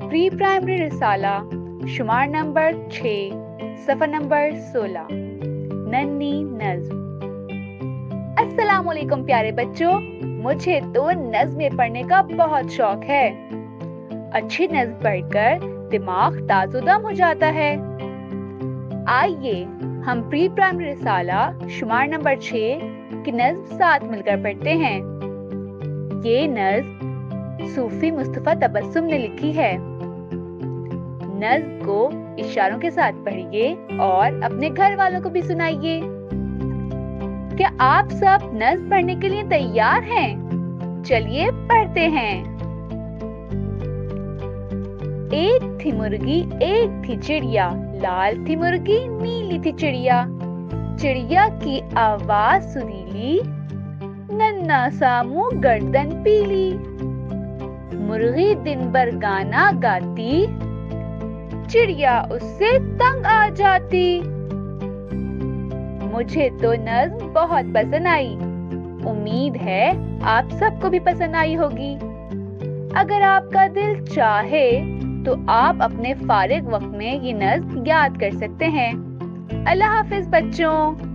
Pre primary रिसाला शुमार number 6 सफ़ा number 16 नन्ही नज़्म। अस्सलामुअलैकुम प्यारे बच्चों, मुझे तो नज़्में पढ़ने का बहुत शौक है। अच्छी नज़्म पढ़कर दिमाग ताज़ोदम हो जाता है। आइए हम प्री प्राइमरी रिसाला शुमार नंबर 6 की नज़्म साथ मिलकर पढ़ते हैं। ये नज़्म सूफी मुस्तफा तबस्सुम ने लिखी है। नज़्म को इशारों के साथ पढ़िए और अपने घर वालों को भी सुनाइए। क्या आप सब नज़्म पढ़ने के लिए तैयार हैं? चलिए पढ़ते हैं। एक थी मुर्गी, एक थी चिड़िया, लाल थी मुर्गी, नीली थी चिड़िया। चिड़िया की आवाज सुरीली, नन्हा सा मुंह गर्दन पीली। मुर्गी दिन भर गाना गाती, चिड़िया उससे तंग आ जाती। मुझे तो नज़्म बहुत पसंद आई। उम्मीद है आप सबको भी पसंद आई होगी। अगर आपका दिल चाहे तो आप अपने फारिग वक्त में ये नज़्म याद कर सकते हैं। अल्लाह हाफिज बच्चों।